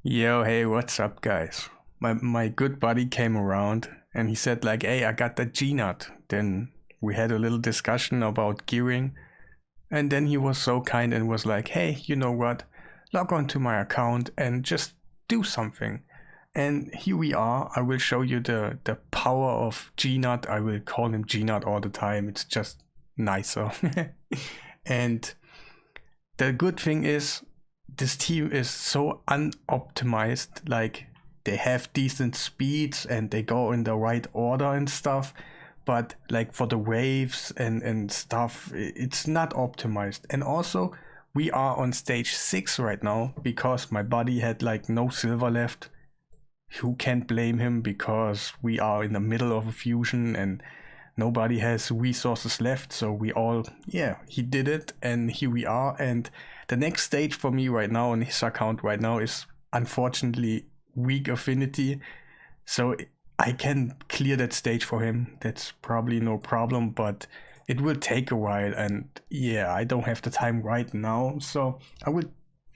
Yo, hey, what's up, guys? My good buddy came around and he said like, "Hey, I got the G nut." Then we had a little discussion about gearing, and then he was so kind and was like, "Hey, you know what? Log on to my account and just do something." And here we are. I will show you the power of G nut. I will call him G nut all the time. It's just nicer. And the good thing is this team is so unoptimized. Like, they have decent speeds and they go in the right order and stuff, but like for the waves and stuff, it's not optimized. And also, we are on stage 6 right now because my buddy had like no silver left. Who can't blame him, because we are in the middle of a fusion and nobody has resources left. So we all, yeah, he did it and here we are. And the next stage for me right now on his account right now is unfortunately weak affinity. So I can clear that stage for him. That's probably no problem, but it will take a while. And yeah, I don't have the time right now. So I will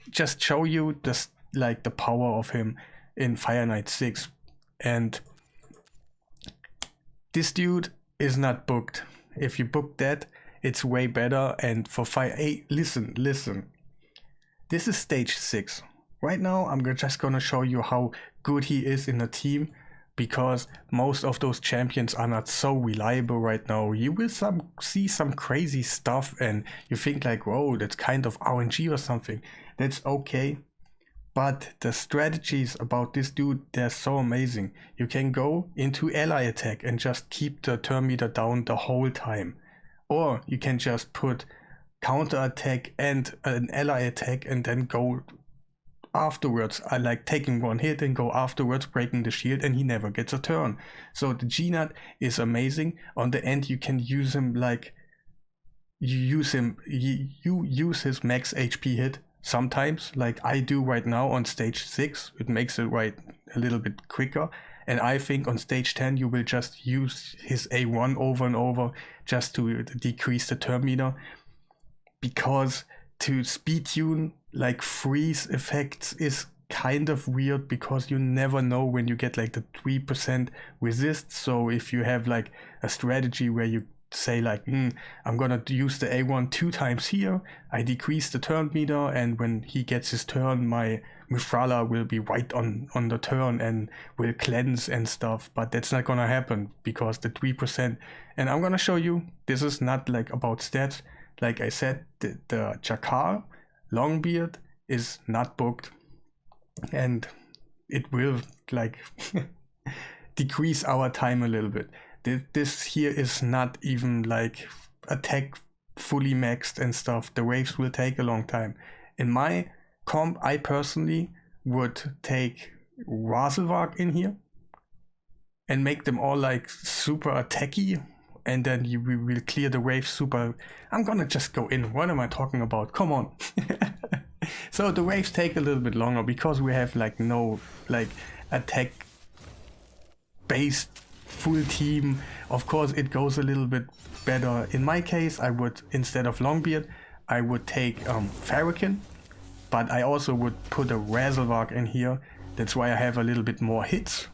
just show you this, like the power of him in Fireknight 6. And this dude is not booked. If you book that, it's way better. And for fire, hey, listen. This is stage 6. Right now, I'm just gonna show you how good he is in a team, because most of those champions are not so reliable right now. You will see some crazy stuff and you think like, whoa, that's kind of RNG or something. That's okay. But the strategies about this dude, they're so amazing. You can go into ally attack and just keep the turn meter down the whole time. Or you can just put counter attack and an ally attack and then go afterwards. I like taking one hit and go afterwards, breaking the shield, and he never gets a turn. So the G-Nut is amazing. On the end, you can use him like, you use his max HP hit sometimes, like I do right now on stage 6. It makes it right a little bit quicker. And I think on stage 10 you will just use his A1 over and over just to decrease the turn meter, because to speed tune like freeze effects is kind of weird, because you never know when you get like the 3% resist. So if you have like a strategy where you say like, I'm gonna use the A1 2 times here, I decrease the turn meter, and when he gets his turn, my Mifrala will be right on the turn and will cleanse and stuff. But that's not gonna happen because the 3%. And I'm gonna show you, this is not like about stats. Like I said, the Jakar Longbeard is not booked, and it will like decrease our time a little bit. This here is not even like attack fully maxed and stuff. The waves will take a long time. In my comp, I personally would take Razelvark in here and make them all like super attacky, and then we will clear the waves super. I'm gonna just go in. What am I talking about? Come on. So the waves take a little bit longer because we have like no like attack based full team. Of course it goes a little bit better. In my case, I would, instead of Longbeard, I would take Fireknight, but I also would put a Razelvark in here. That's why I have a little bit more hits,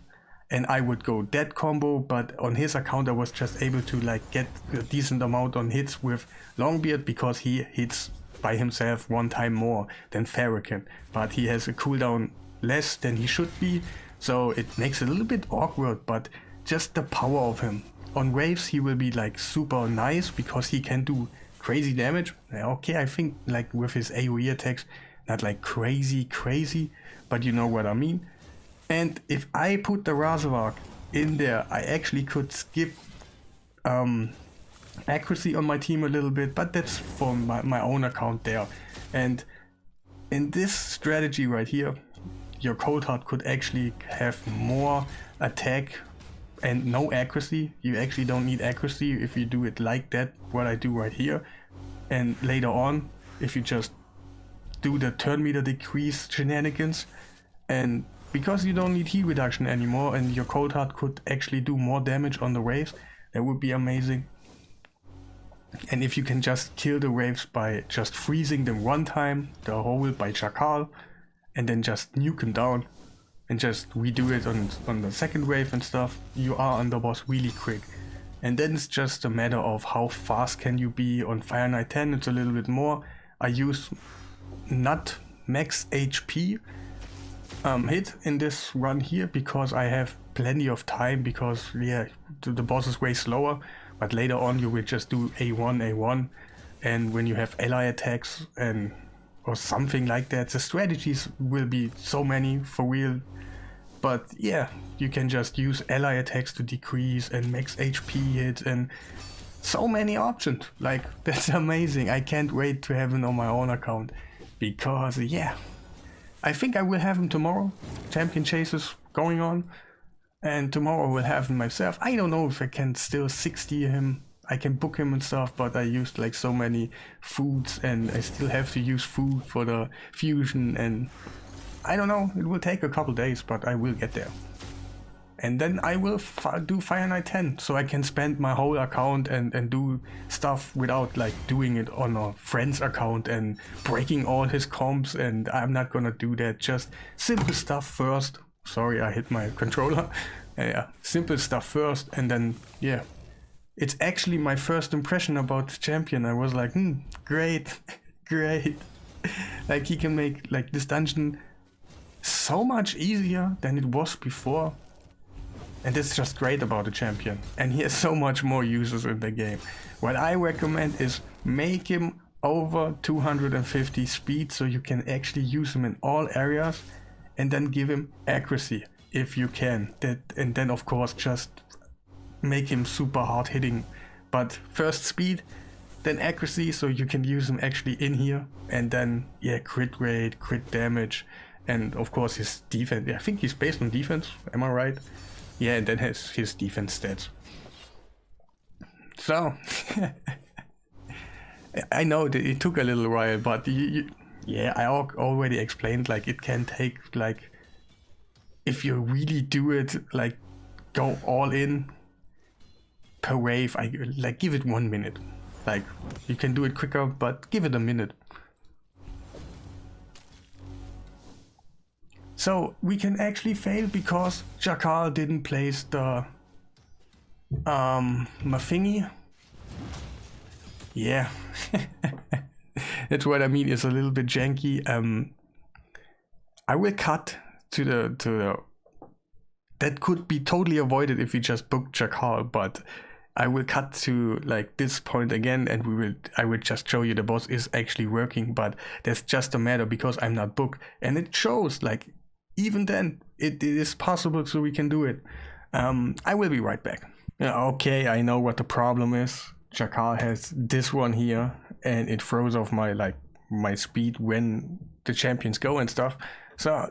and I would go that combo. But on his account I was just able to like get a decent amount on hits with Longbeard, because he hits by himself 1 time more than Fireknight, but he has a cooldown less than he should be, so it makes it a little bit awkward. But just the power of him. On waves he will be like super nice because he can do crazy damage. Okay, I think like with his AoE attacks, not like crazy, but you know what I mean. And if I put the Razelvark in there, I actually could skip accuracy on my team a little bit, but that's for my own account there. And in this strategy right here, your Cold Heart could actually have more attack and no accuracy. You actually don't need accuracy if you do it like that, what I do right here. And later on, if you just do the turn meter decrease shenanigans, and because you don't need heat reduction anymore and your Cold Heart could actually do more damage on the waves, that would be amazing. And if you can just kill the waves by just freezing them 1 time, the hole by Jakal, and then just nuke him down and just redo it on the second wave and stuff, you are on the boss really quick. And then it's just a matter of how fast can you be. On Fireknight 10 it's a little bit more. I use not max HP hit in this run here because I have plenty of time, because yeah, the boss is way slower, but later on you will just do A1, and when you have ally attacks and or something like that, the strategies will be so many for real. But yeah, you can just use ally attacks to decrease and max HP hit, and so many options. Like, that's amazing. I can't wait to have him on my own account, because yeah, I think I will have him tomorrow. Champion chases going on, and tomorrow I will have him myself. I don't know if I can still 60 him. I can book him and stuff, but I used like so many foods, and I still have to use food for the fusion, and I don't know, it will take a couple days, but I will get there. And then I will do Fireknight 10, so I can spend my whole account and do stuff without like doing it on a friend's account and breaking all his comps, and I'm not gonna do that. Just simple stuff first. Sorry, I hit my controller. Yeah, simple stuff first, and then yeah. It's actually my first impression about the champion. I was like, great, great. Like, he can make like this dungeon so much easier than it was before. And that's just great about the champion. And he has so much more users in the game. What I recommend is make him over 250 speed, so you can actually use him in all areas, and then give him accuracy if you can. And then of course just make him super hard hitting, but first speed, then accuracy, so you can use him actually in here, and then yeah, crit rate, crit damage, and of course his defense. I think he's based on defense, am I right? Yeah, and then his defense stats. So I know that it took a little while, but yeah, I already explained, like, it can take, like, if you really do it, like, go all in per wave, I like give it 1 minute. Like, you can do it quicker, but give it a minute. So we can actually fail because Jakal didn't place the Mafingi. Yeah. That's what I mean, it's a little bit janky. I will cut to the that could be totally avoided if we just booked Jakal, but I will cut to like this point again, and I will just show you the boss is actually working, but that's just a matter because I'm not booked, and it shows like even then it is possible, so we can do it. I will be right back. Okay, I know what the problem is. Jakal has this one here, and it throws off my speed when the champions go and stuff. So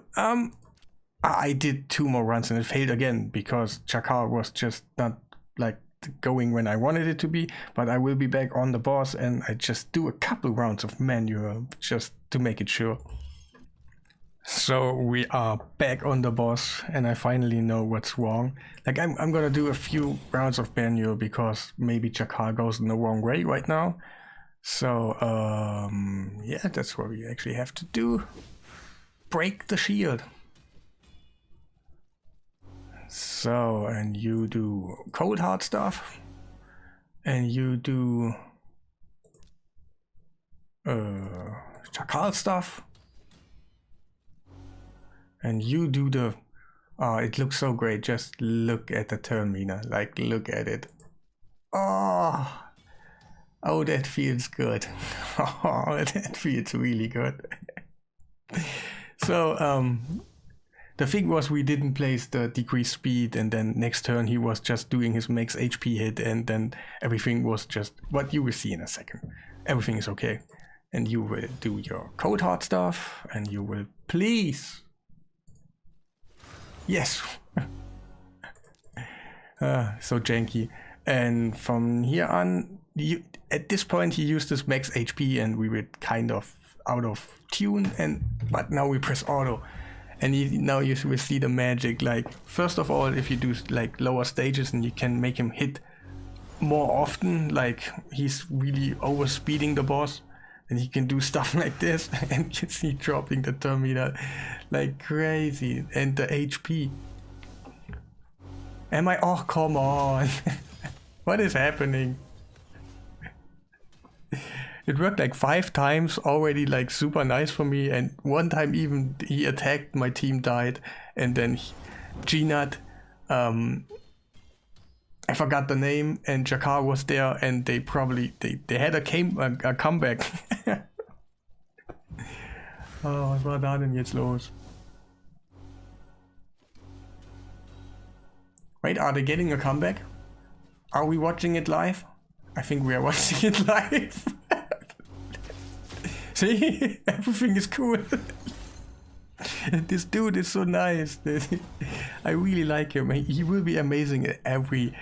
I did 2 more runs and it failed again because Jakal was just not like going when I wanted it to be. But I will be back on the boss, and I just do a couple rounds of manual just to make it sure. So we are back on the boss, and I finally know what's wrong. Like, I'm gonna do a few rounds of manual because maybe Jakal goes in the wrong way right now. So yeah, that's what we actually have to do. Break the shield. So, and you do cold hard stuff, and you do Jakal stuff, and you do the it looks so great. Just look at the turn, Mina. Like, look at it. Oh, that feels good. Oh, that feels really good. So the thing was, we didn't place the decreased speed, and then next turn he was just doing his max HP hit, and then everything was just what you will see in a second. Everything is okay, and you will do your code hard stuff, and you will please. Yes. So janky. And from here on, at this point he used his max HP, and we were kind of out of tune, but now we press auto. And now you will see the magic. Like, first of all, if you do like lower stages, and you can make him hit more often, like he's really over speeding the boss, and he can do stuff like this, and you see dropping the Terminator like crazy, and the HP. Am I? Oh, come on. What is happening? It worked like 5 times already, like super nice for me, and one time even he attacked, my team died, and then Gnat, I forgot the name, and Jakar was there, and they probably they had a comeback. Oh, was war da denn jetzt los? Wait, are they getting a comeback? Are we watching it live? I think we are watching it live. See, everything is cool. This dude is so nice. I really like him. He will be amazing at every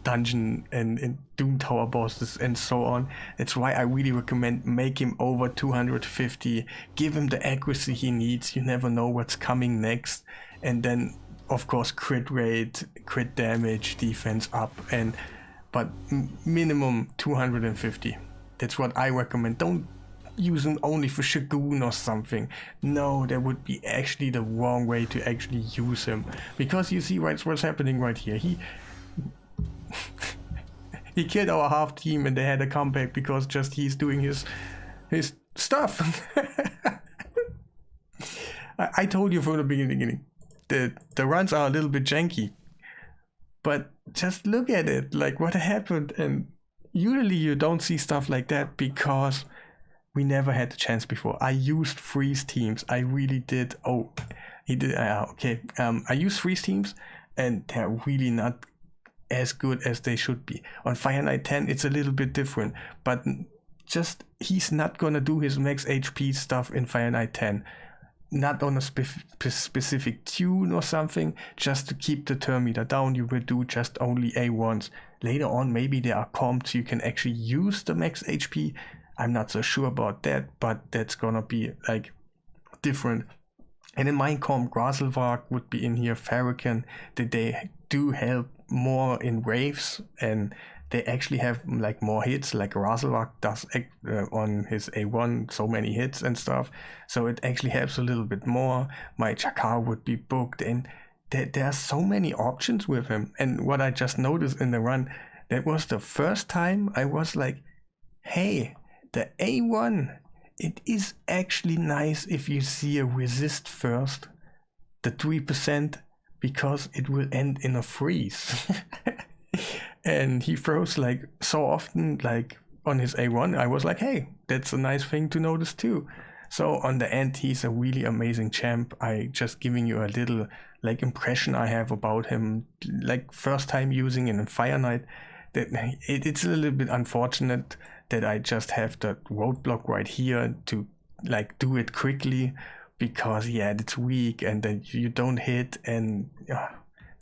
dungeon and Doom Tower bosses and so on. That's why I really recommend make him over 250. Give him the accuracy he needs. You never know what's coming next. And then, of course, crit rate, crit damage, defense up, but minimum 250. That's what I recommend. Don't use him only for Shagoon or something. No, that would be actually the wrong way to actually use him. Because you see what's happening right here. He killed our half team and they had a comeback because just he's doing his stuff. I told you from the beginning, the runs are a little bit janky. But just look at it, like what happened. And usually you don't see stuff like that because we never had the chance before. I used freeze teams. I really did. Oh, he did. Okay. I used freeze teams and they're really not as good as they should be. On Fireknight 10, it's a little bit different, but just he's not gonna do his max HP stuff in Fireknight 10. Not on a specific tune or something, just to keep the turn meter down. You will do just only A1s. Later on, maybe there are comps you can actually use the max HP. I'm not so sure about that, but that's gonna be like different. And in my comp, Grasselvarg would be in here, Fireknight, that they do help more in waves, and they actually have like more hits, like Grasselvarg does on his A1, so many hits and stuff. So it actually helps a little bit more. My Jakar would be booked, and there are so many options with him. And what I just noticed in the run, that was the first time I was like, hey, the A1, it is actually nice if you see a resist first, the 3%, because it will end in a freeze. And he froze like so often, like on his A1, I was like, hey, that's a nice thing to notice too. So on the end, he's a really amazing champ. I just giving you a little like impression I have about him, like first time using it in Fireknight. That it's a little bit unfortunate that I just have that roadblock right here to like do it quickly, because yeah, it's weak and then you don't hit, and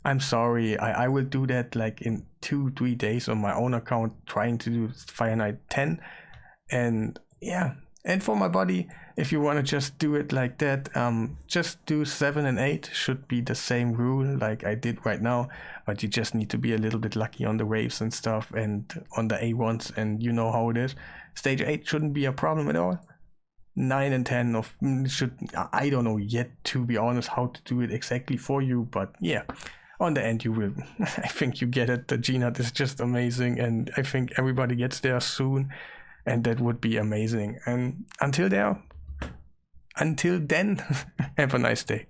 I'm sorry, I will do that like in 2-3 days on my own account, trying to do Fireknight 10. And yeah, and for my body, if you want to just do it like that, just do 7 and 8, should be the same rule like I did right now, but you just need to be a little bit lucky on the waves and stuff and on the A1s, and you know how it is. Stage 8 shouldn't be a problem at all. 9 and 10 I don't know yet, to be honest, how to do it exactly for you, but yeah, on the end you will. I think you get it. The Gnat is just amazing, and I think everybody gets there soon, and that would be amazing. And until then, have a nice day.